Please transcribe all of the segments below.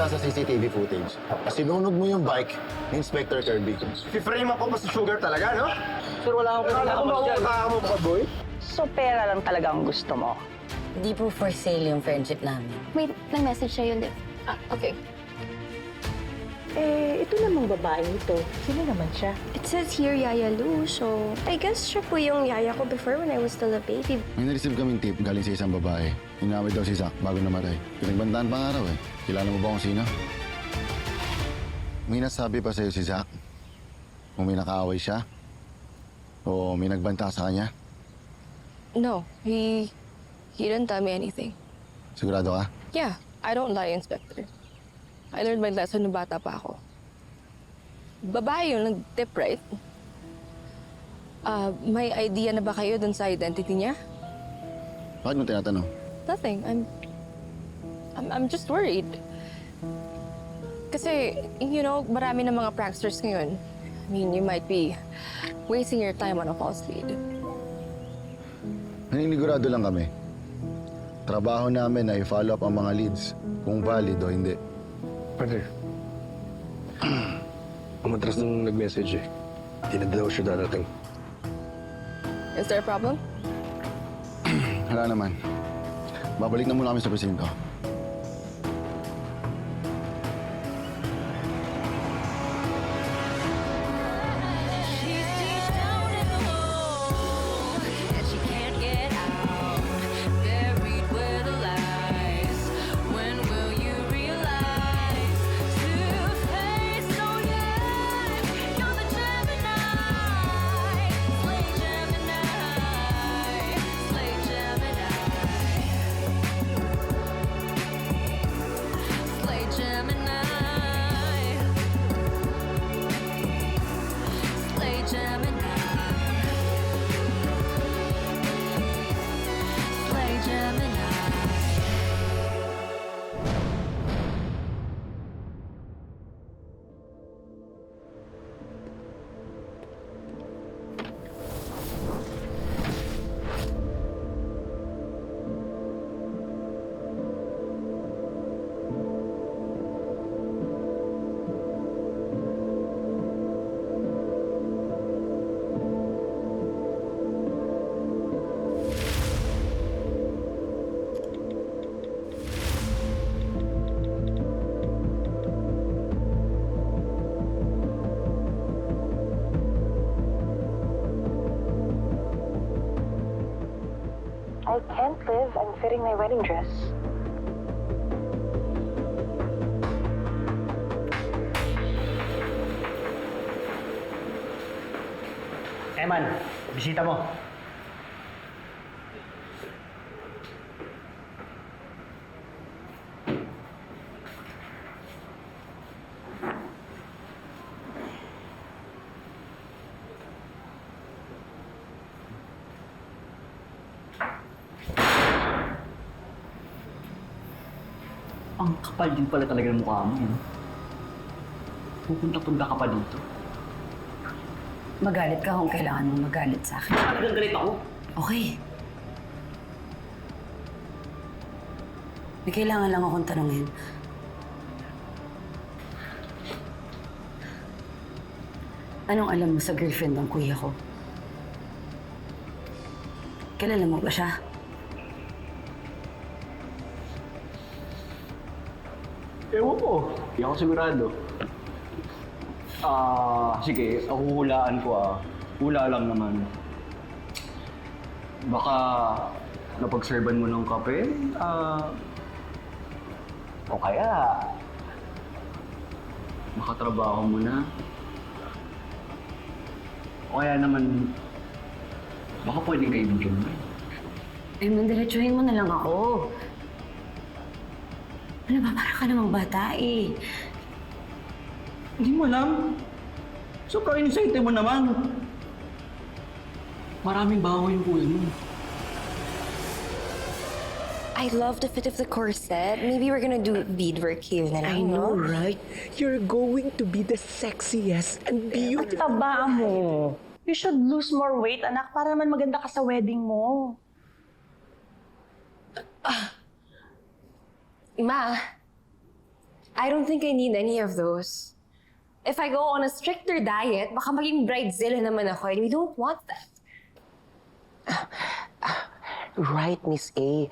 nakita sa CCTV footage. Sinunog mo yung bike ni Inspector Kirby. I-frame ako pa si Sugar talaga, no? Sir, wala akong kinakamas dyan. Mo pa, boy? So pera lang talaga ang gusto mo. Hindi po for sale yung friendship namin. Wait, nag-message siya yun. Okay. Ito namang babaeng ito. Sino naman siya? It says here Yaya Lu, so I guess siya po yung yaya ko before when I was still a baby. May na-receive kaming tip galing sa isang babae. Inawit daw si Zack bago namatay. Pinagbantaan pa nga raw eh. Kilala mo ba kung sino? May nasabi pa sa'yo si Zack? Kung may nakaaway siya? O may nagbanta sa kanya? No, he didn't tell me anything. Sigurado ka? Yeah, I don't lie, Inspector. I learned my lesson nung bata pa ako. Babae yung nag-tip, right? May idea na ba kayo dun sa identity niya? Bakit mo tinatanong? Nothing. I'm just worried. Kasi, you know, marami ng mga pranksters ngayon. I mean, you might be wasting your time on a false lead. Naninigurado lang kami. Trabaho namin na i-follow up ang mga leads kung valid o hindi. Partner. Umatras nung nag-message eh. Hindi na daw siya darating. Is there a problem? Wala naman. Babalik na muna kami sa presinto. I can't live. I'm fitting my wedding dress. Eman, bisita mo. Ang kapal din pala talaga ng mukha mo, yun. Pupunta-punta ka pa dito. Magalit ka kung kailangan mong magalit sa akin. Talagang galit ako. Okay. May kailangan lang akong tanungin. Anong alam mo sa girlfriend ng kuya ko? Kilala mo ba siya? Ewan ko. Hindi ako sigurado. Sige, ang huhulaan ko hula lang naman. Baka napag-serban mo ng kape? O kaya makatrabaho mo na? O kaya naman baka pwedeng kaibigan mo. Eh, mandiretsuhin mo na lang ako. Ano ba, para ka namang bata eh. Hindi mo alam. Sobrang inexcite mo naman. Maraming baho yung kuya mo. I love the fit of the corset. Maybe we're gonna do beadwork here na lang, no? right? You're going to be the sexiest and beautiful. Taba mo. You should lose more weight, anak, para naman maganda ka sa wedding mo. Ma, I don't think I need any of those. If I go on a stricter diet, baka maging bridezilla naman ako, and we don't want that. Right, Miss A.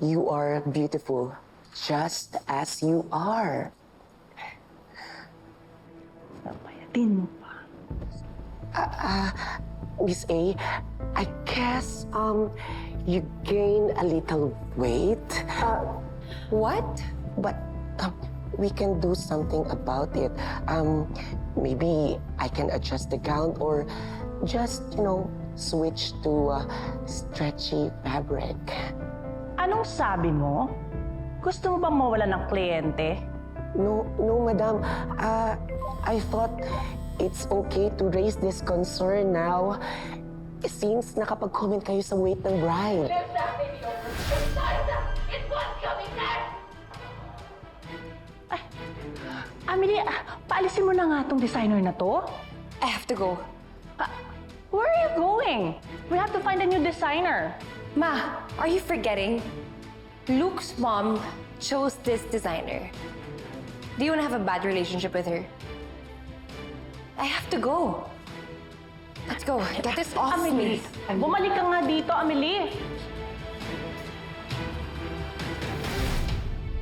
You are beautiful, just as you are. Tin mo pa. Miss A, I guess, you gain a little weight. What? But we can do something about it. Maybe I can adjust the gown or just, switch to stretchy fabric. Anong sabi mo? Gusto mo bang mawala ng kliyente? No, madam. I thought it's okay to raise this concern now since nakapag-comment kayo sa weight ng bride. Amelie, paalisin mo na nga tong designer na to. I have to go. Where are you going? We have to find a new designer. Ma, are you forgetting? Luke's mom chose this designer. Do you want to have a bad relationship with her? I have to go. Let's go. Get this off Amelie, me. bumalik ka nga dito, Amelie.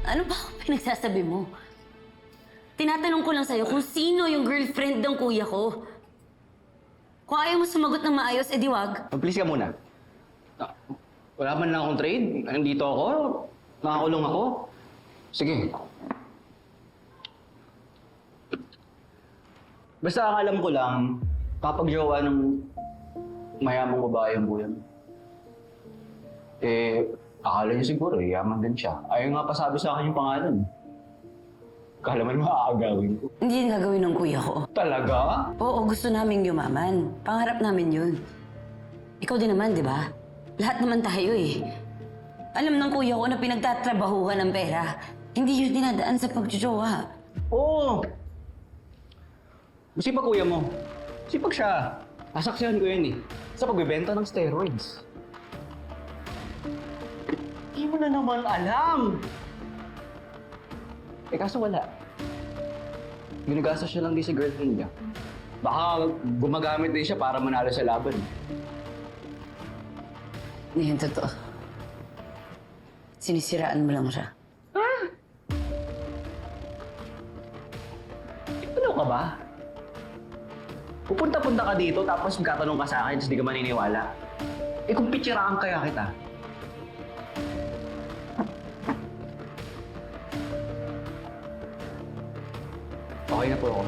Ano ba ang pinagsasabi mo? Tinatanong ko lang sa'yo kung sino yung girlfriend ng kuya ko. Kung ayaw mo sumagot ng maayos, edi wag. Please ka muna. Wala man lang akong trade. Nandito ako. Nakakulong ako. Sige. Basta ang alam ko lang, kapag jowa ng mayamang babae ang buyan. Akala niya siguro, yaman din siya. Ayaw nga pasabi sa akin yung pangalan. Kala man maaagawin ko. Hindi yan gagawin ng kuya ko. Talaga? Oo, gusto naming yumaman. Pangarap namin yun. Ikaw din naman, di ba? Lahat naman tayo eh. Alam ng kuya ko na pinagtatrabahuhan ng pera. Hindi yun dinadaan sa pagjojowa. Oo. Masipag kuya mo. Sipag siya. Nasaksihan ko yun eh. Sa pagbebenta ng steroids. Hindi mo na naman alam. Kaso wala. Ginagastos siya lang din sa girlfriend niya. Baka gumagamit din siya para manalo sa laban. Hindi yun totoo. Sinisiraan mo lang siya. Ano ka ba? Pupunta-punta ka dito tapos magkatanong ka sa akin tapos di ka maniniwala. Kung pitsiraan kaya kita. Okay na po ako.